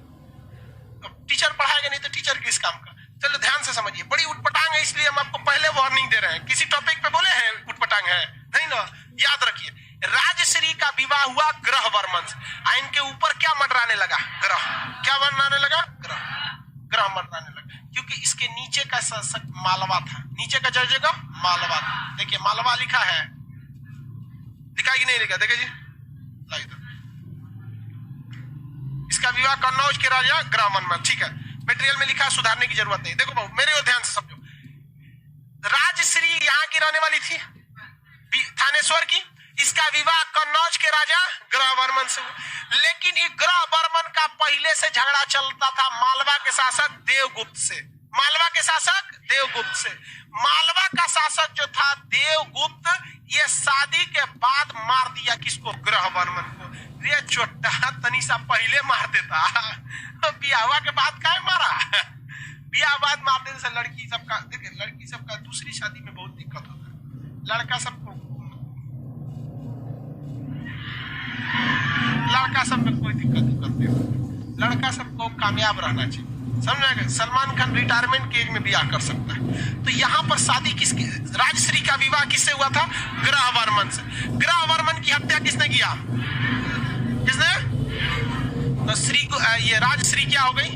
टीचर पढ़ाएगा नहीं तो टीचर किस काम का? चलो ध्यान से समझिए, बड़ी उटपटांग है, इसलिए हम आपको पहले वार्निंग दे रहे हैं। किसी टॉपिक पे बोले हैं उटपटांग है नहीं ना, याद रखिए। राजश्री का विवाह हुआ ग्रहवर्मन से। इनके ऊपर क्या मंडराने लगा? ग्रह। क्या मंडराने लगा? ग्रह। ग्रह मंडराने लगा क्योंकि इसके नीचे का शासक मालवा था। नीचे का जगह मालवा था। देखिए मालवा लिखा है, लिखा कि नहीं लिखा? देखिए जी, इसका विवाह कन्नौज के राजा ग्रहवर्मन। ठीक है, मटेरियल में लिखा, सुधारने की जरूरत नहीं। देखो बाबू मेरे और ध्यान से समझो, राजश्री यहाँ की रहने वाली थी, थानेश्वर की। इसका विवाह कन्नौज के राजा ग्रहवर्मन से हुआ। लेकिन ये ग्रहवर्मन का पहले से झगड़ा चलता था मालवा के शासक देवगुप्त से। मालवा के शासक देवगुप्त से। मालवा का शासक जो था देवगुप्त, ये शादी के बाद मार दिया किसको? ग्रहवर्मन को। ये छोटा तनिषा पहले मार देता, ब्याह के बाद क्या मारा? ब्याह बाद मार देने से लड़की सबका, देखिए लड़की सबका दूसरी शादी में बहुत दिक्कत होता है। लड़का सबको, लड़का सब में कोई दिक्कत नहीं होती। लड़का सबको कामयाब रहना चाहिए, समझ। सलमान खान रिटायरमेंट के एज में ब्याह कर सकता है। तो यहाँ पर शादी किसकी? राजश्री का विवाह किससे हुआ था? ग्रहवर्मन से। ग्रहवर्मन की हत्या किसने किया? किसने? तो श्री को, ये राजश्री क्या हो गई?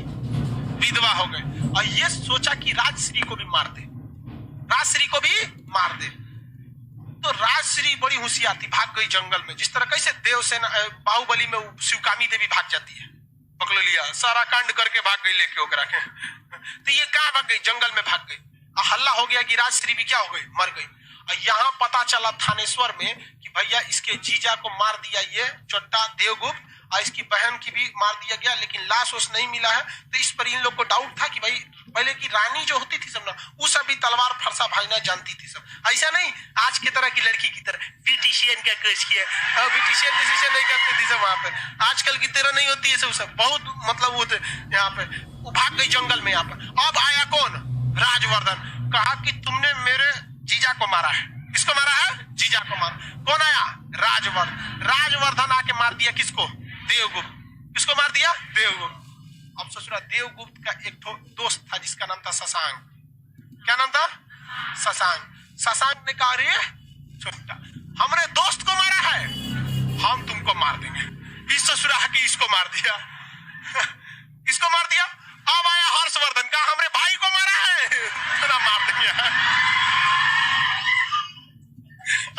विधवा हो गई। और ये सोचा कि राजश्री को भी मार दे, राजश्री को भी मार दे। तो राजश्री बड़ी होशियार थी, भाग गई जंगल में। जिस तरह कैसे देवसेना बाहुबली में शिवकामी देवी भाग जाती है, पकड़ लिया, सारा कांड करके भाग गई लेके ओकरा के। तो ये कहाँ भाग गई? जंगल में भाग गई। हल्ला हो गया कि राजश्री भी क्या हो गई? मर गई। और यहाँ पता चला थानेश्वर में कि भैया इसके जीजा को मार दिया ये छोटा देवगुप्त, और इसकी बहन की भी मार दिया गया, लेकिन लाश उस नहीं मिला है। तो इस पर इन लोग को डाउट था कि भाई पहले की रानी जो होती थी सब ना, वो सब भी तलवार फरसा भागना जानती थी सब। ऐसा नहीं आज की तरह की लड़की की तरह ब्यूटिशियन का कोर्स किया, ब्यूटिशियन डिसीजन नहीं करती थी सब वहां पे। आजकल की तरह नहीं होती है सब बहुत, मतलब वो यहाँ पे वो भाग गई जंगल में। यहाँ पर अब आया कौन? राजवर्धन। कहा कि तुमने मेरे जीजा को मारा है। किसको मारा है? जीजा को मारा। कौन आया? राजवर्धन। राजवर्धन आके मार दिया किसको? देवगुप्त। किसको मार दिया? देवगुप्त। अब सोच रहा, देवगुप्त का एक दोस्त था जिसका नाम था शशांक। क्या नाम था? शशांक। शशांक ने कहा, रे छोटा हमरे दोस्त को मारा है, हम तुमको मार देंगे। इस ससुरा के इसको मार दिया इसको मार दिया। अब आया हर्षवर्धन, कहा हमरे भाई को मारा है, ना मार देंगे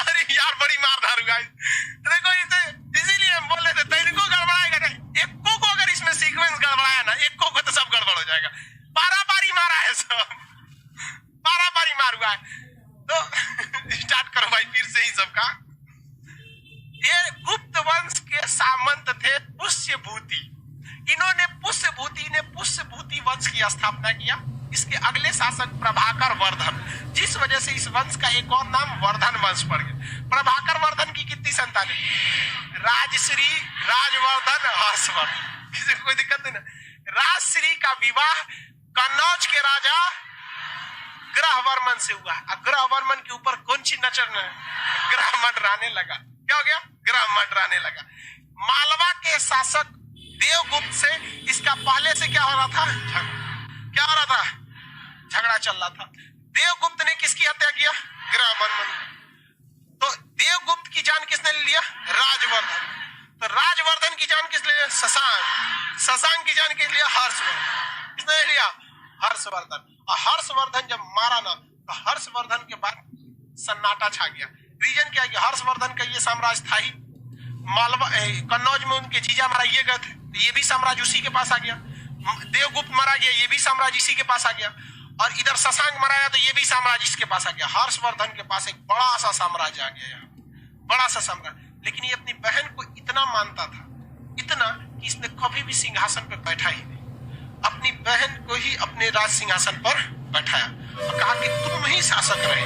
अरे यार बड़ी मारधार हुआ। देखो इसे, इसीलिए हम बोले थे तेरे को गड़बड़ाएगा, एको को अगर इसमें संत थे पुष्यभूति। इन्होंने पुष्यभूति ने पुष्यभूति वंश की स्थापना किया। इसके अगले शासक प्रभाकर वर्धन, जिस वजह से इस वंश का एक और नाम वर्धन वंश पड़ गया। प्रभाकर वर्धन की कितनी संतानें? राजश्री, राजवर्धन, हर्षवर्धन। किसी को कोई दिक्कत नहीं ना। राजश्री का विवाह कन्नौज के राजा ग्रहवर्मन से हुआ। ग्रहवर्मन के ऊपर कौन सी नजर न ग्रह मंडराने लगा। क्या हो गया? ग्रह मंडराने लगा। मालवा के शासक देवगुप्त से इसका पहले से क्या हो रहा था? क्या हो रहा था? झगड़ा चल रहा था। देवगुप्त ने किसकी हत्या किया? ग्रहवर्मन। तो देवगुप्त की जान किसने ले लिया? राजवर्धन। तो राजवर्धन की जान किसने लिया? शशांक। शशांक की जान किसने लिया? हर्षवर्धन। किसने ले लिया? हर्षवर्धन। और हर्षवर्धन जब मारा ना, तो हर्षवर्धन के बाद सन्नाटा छा गया। रीजन क्या है? हर्षवर्धन का ये साम्राज्य था ही। मालवा कन्नौज में उनके जीजा मारा ये गए थे, तो ये भी साम्राज्य उसी के पास आ गया। देवगुप्त मारा गया, ये भी साम्राज्य इसी के पास आ गया। और इधर शशांक मराया, तो ये भी साम्राज्य इसके पास आ गया। हर्षवर्धन के पास एक बड़ा सा साम्राज्य आ गया, यहाँ बड़ा सा साम्राज्य। लेकिन ये अपनी बहन को इतना मानता था, इतना कि इसने कभी भी सिंहासन पर बैठा ही नहीं। अपनी बहन को ही अपने राज सिंहासन पर बैठाया और कहा कि तुम ही शासक रहे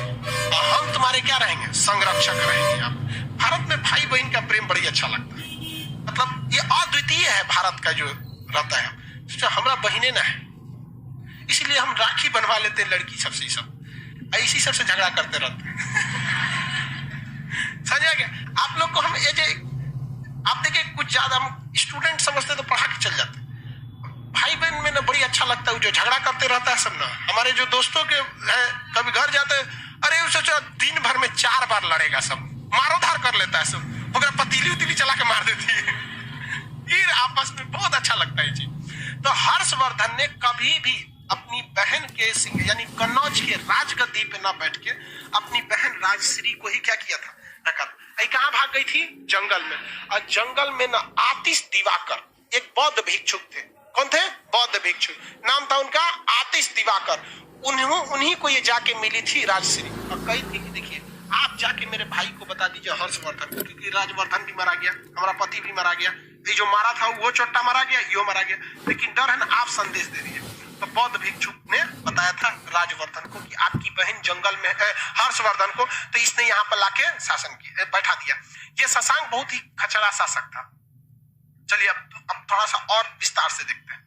और हम तुम्हारे क्या रहेंगे? संरक्षक रहेंगे। आप भारत में भाई बहन का प्रेम बड़ी अच्छा लगता है। मतलब ये अद्वितीय है भारत का जो रहता है। हमारा बहने ना है, इसलिए हम राखी बनवा लेते हैं लड़की सबसे, ही सब इसी सबसे झगड़ा करते रहते हैं। समझा गया? आप लोग को हम आप देखिए कुछ ज्यादा हम स्टूडेंट समझते तो पढ़ा के चल जाते। भाई बहन में ना बड़ी अच्छा लगता है जो झगड़ा करते रहता है सब ना। हमारे जो दोस्तों के कभी घर जाते हैं, अरे सोचो दिन भर में 4 बार लड़ेगा, सब मारो धार कर लेता है, सब अगर पतीली उतीली चला के मार देती है फिर आपस में। बहुत अच्छा लगता है जी। तो हर्षवर्धन ने कभी भी अपनी बहन के यानी कन्नौज के राजगद्दी पे ना बैठ के अपनी बहन राजश्री को ही क्या किया था? रखा। कहाँ भाग गई थी? जंगल में। और जंगल में ना आतिश दिवाकर एक बौद्ध भिक्षुक थे। कौन थे? बौद्ध भिक्षु। नाम था उनका आतिश दिवाकर। उन्हीं को ये जाके मिली थी राजश्री और कही थी कि देखिए आप जाके मेरे भाई को बता दीजिए हर्षवर्धन को, क्योंकि राजवर्धन भी मारा गया, हमारा पति भी मारा गया, ये जो मारा था वो चोट्टा मारा गया, यो मारा गया, लेकिन डर है ना, आप संदेश दे दीजिए। तो बौद्ध भिक्षुक ने बताया था राजवर्धन को कि आपकी बहन जंगल में है, हर्षवर्धन को, तो इसने यहाँ पर लाके शासन किया, बैठा दिया। ये शशांक बहुत ही खचड़ा शासक था। चलिए अब थोड़ा सा और विस्तार से देखते हैं।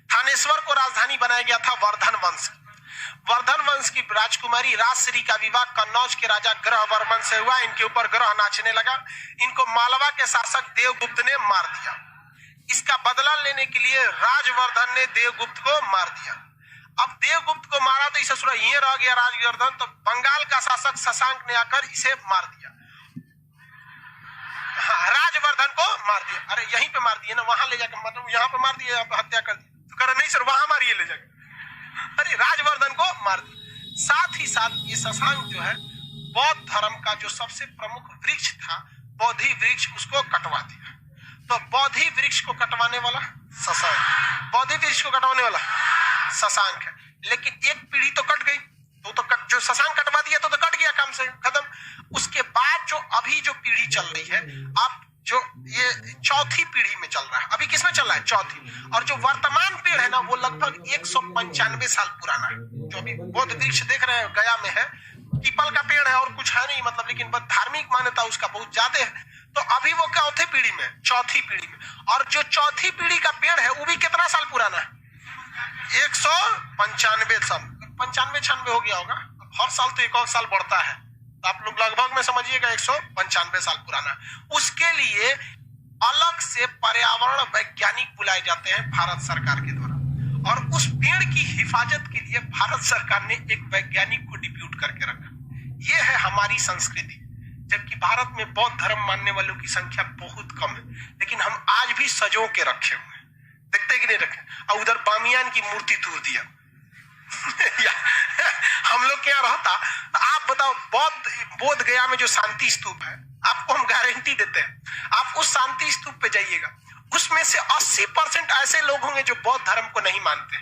थानेश्वर को राजधानी बनाया गया था वर्धन वंश। वर्धन वंश की राजकुमारी राजश्री का विवाह कन्नौज के राजा ग्रहवर्मन से हुआ। इनके ऊपर ग्रह नाचने लगा। इनको मालवा के शासक देवगुप्त ने मार दिया। इसका बदला लेने के लिए राजवर्धन ने देवगुप्त को मार दिया। अब देवगुप्त को मारा तो इसे सुना ये रह गया राजवर्धन, तो बंगाल का शासक शशांक ने आकर इसे मार दिया। राजवर्धन को मार दिया। अरे यहीं पे मार दिए ना, वहां ले जाकर मतलब यहाँ पे मार दिया, हत्या कर दी। तो कह रहे नहीं सर वहां मारिए ले जाकर। अरे राजवर्धन को मार दिया। साथ ही साथ ये शशांक जो है बौद्ध धर्म का जो सबसे प्रमुख वृक्ष था बोधि वृक्ष, उसको कटवा दिया। तो बोधि वृक्ष को कटवाने वाला शशांक, बोधि वृक्ष को कटवाने वाला शशांक है। लेकिन एक पीढ़ी तो कट गई, तो जो शशांक कटवा दिया तो कट गया, काम से खत्म। उसके बाद जो अभी जो पीढ़ी चल रही है, अब जो ये चौथी पीढ़ी में चल रहा है, अभी किसमें चल रहा है? चौथी। और जो वर्तमान पेड़ है ना वो लगभग 195 साल पुराना है। जो अभी बौद्ध वृक्ष देख रहे हैं गया में है, पीपल का पेड़ है और कुछ है नहीं, मतलब लेकिन बस धार्मिक मान्यता उसका बहुत ज्यादा है। तो अभी वो चौथी पीढ़ी में, चौथी पीढ़ी में। और जो चौथी पीढ़ी का पेड़ है वो भी कितना साल पुराना है? 195 साल, 95-96 हो गया होगा। हर साल तो एक और साल बढ़ता है, तो आप लोग लगभग में समझिएगा 195 साल पुराना है। उसके लिए अलग से पर्यावरण वैज्ञानिक बुलाए जाते हैं भारत सरकार के द्वारा, और उस पेड़ की हिफाजत के लिए भारत सरकार ने एक वैज्ञानिक को डिप्यूट करके रखा। यह है हमारी संस्कृति। जबकि भारत में बौद्ध धर्म मानने वालों की संख्या बहुत कम है, लेकिन हम आज भी सजो के रखे हुए हैं। देखते कि नहीं रखे? और उधर बामियान की मूर्ति तोड़ दिया। हम लोग क्या रहता, तो आप बताओ, बोध गया में जो शांति स्तूप है, आपको हम गारंटी देते हैं, आप उस शांति स्तूप पे जाइएगा, उसमें से 80% ऐसे लोग होंगे जो बौद्ध धर्म को नहीं मानते।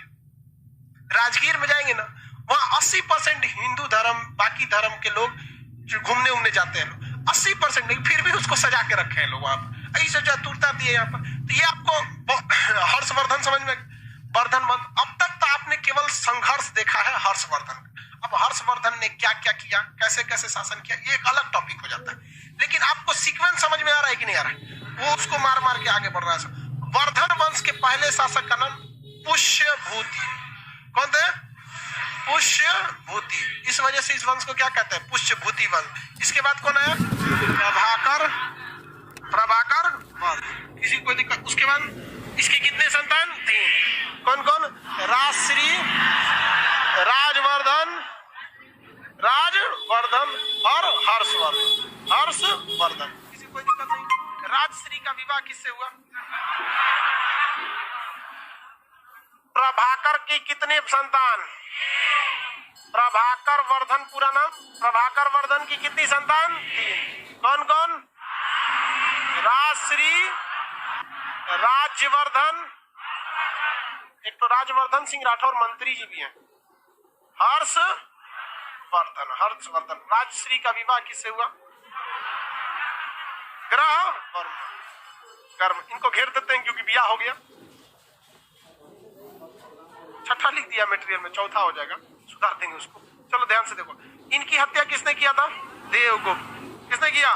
राजगीर में जाएंगे ना, वहां 80% हिंदू धर्म, बाकी धर्म के लोग जो घूमने जाते हैं, 80% नहीं, फिर भी उसको सजा के रखे हैं लोग वहां। ऐसे चतुरता दी है यहाँ पर। तो ये आपको हर्षवर्धन समझ में, वर्धन वंश। अब तक तो आपने केवल संघर्ष देखा है हर्षवर्धन। अब हर्षवर्धन ने क्या क्या किया, कैसे कैसे शासन किया, ये एक अलग टॉपिक हो जाता है। लेकिन आपको सीक्वेंस समझ में आ रहा है कि नहीं आ रहा है? वो उसको मार मार के आगे बढ़ रहा है। वर्धन वंश के पहले शासक का नाम पुष्यभूति। कौन थे? पुष्यभूति। इस वजह से इस वंश को क्या कहते हैं? पुष्यभूति वंश। इसके बाद कौन आया? प्रभाकर वंश। किसी को दिक्कत? उसके बाद इसके कितने संतान? 3। कौन कौन? राजश्री, राजवर्धन और हर्षवर्धन। किसी कोई दिक्कत नहीं? राजश्री का विवाह किससे हुआ? प्रभाकर की कितने संतान? प्रभाकर वर्धन, पूरा नाम प्रभाकर वर्धन की कितनी संतान? 3। कौन कौन? राजश्री, राज्यवर्धन, एक तो राजवर्धन सिंह राठौर मंत्री जी भी हैं, हर्षवर्धन। राजश्री का विवाह किससे हुआ? ग्रह कर्म। इनको घेर देते हैं क्योंकि विवाह हो गया। छठा लिख दिया मटेरियल में, चौथा हो जाएगा, सुधार देंगे उसको। चलो ध्यान से देखो, इनकी हत्या किसने किया था? देवगुप्त। किसने किया?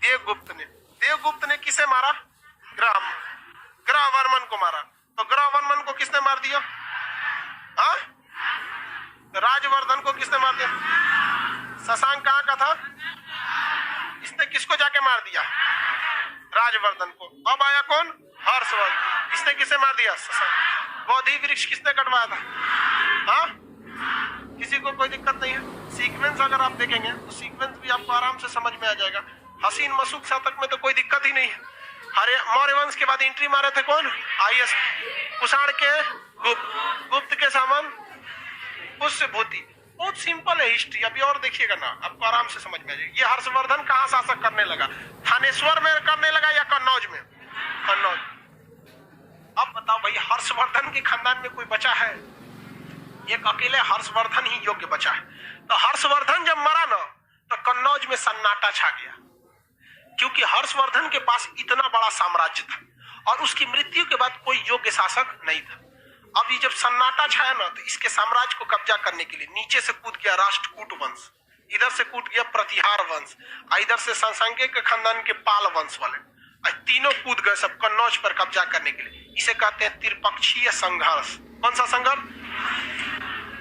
देवगुप्त ने। देवगुप्त ने किसे मारा? ग्रहवर्मन को मारा। तो ग्रहवर्मन को किसने मार दिया? हाँ? राजवर्धन को किसने मार दिया? शशांक कहाँ का था? इसने किसको जाके मार दिया? राजवर्धन को। अब आया कौन? हर्षवर्धन। इसने किसे मार दिया? शशांक। बोधि वृक्ष किसने कटवाया था? हाँ? किसी को कोई दिक्कत नहीं है? सीक्वेंस अगर आप देखेंगे तो सीक्वेंस भी आपको आराम से समझ में आ जाएगा। हसीन मसूक शतक में तो कोई दिक्कत ही नहीं है। मौर्य वंश के बाद एंट्री मारे थे कौन? आईएस। कुषाण के गुप्त के सामान पुष्यभूति। बहुत सिंपल है हिस्ट्री, अभी और देखिएगा ना, आपको आराम से समझ में आ जाएगी। ये हर्षवर्धन कहाँ शासक करने लगा? थानेश्वर में करने लगा या कन्नौज में? कन्नौज। अब बताओ भाई, हर्षवर्धन के खानदान में कोई बचा है? एक अकेले हर्षवर्धन ही योग्य बचा है। तो हर्षवर्धन जब मरा ना तो कन्नौज में सन्नाटा छा गया, क्योंकि हर्षवर्धन के पास इतना बड़ा साम्राज्य था और उसकी मृत्यु के बाद कोई योग्य शासक नहीं था। अब ये जब सन्नाटा छाया ना तो इसके साम्राज्य को कब्जा करने के लिए नीचे से कूद गया राष्ट्रकूट वंश, इधर से कूद गया प्रतिहार वंश, इधर से संसांके के खानदान के पाल वंश वाले, तीनों कूद गए सब कन्नौज पर कब्जा करने के लिए। इसे कहते हैं त्रिपक्षीय संघर्ष। कौन सा संघर्ष?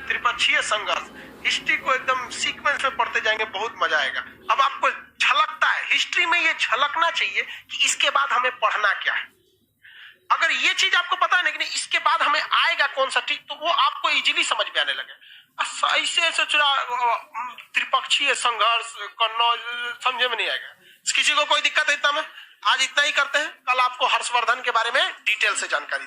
त्रिपक्षीय संघर्ष। हिस्ट्री को एकदम सीक्वेंस में पढ़ते जाएंगे, बहुत मजा आएगा। अब आपको झलकता है हिस्ट्री में, ये झलकना चाहिए कि इसके बाद हमें पढ़ना क्या है। अगर ये चीज आपको पता है ना कि इसके बाद हमें आएगा कौन सा चीज, तो वो आपको इजीली समझ में आने लगे। ऐसे त्रिपक्षीय संघर्ष कन्नौज समझे में नहीं आएगा। किसी को कोई दिक्कत है इतना में? आज इतना ही करते हैं, कल आपको हर्षवर्धन के बारे में डिटेल से जानकारी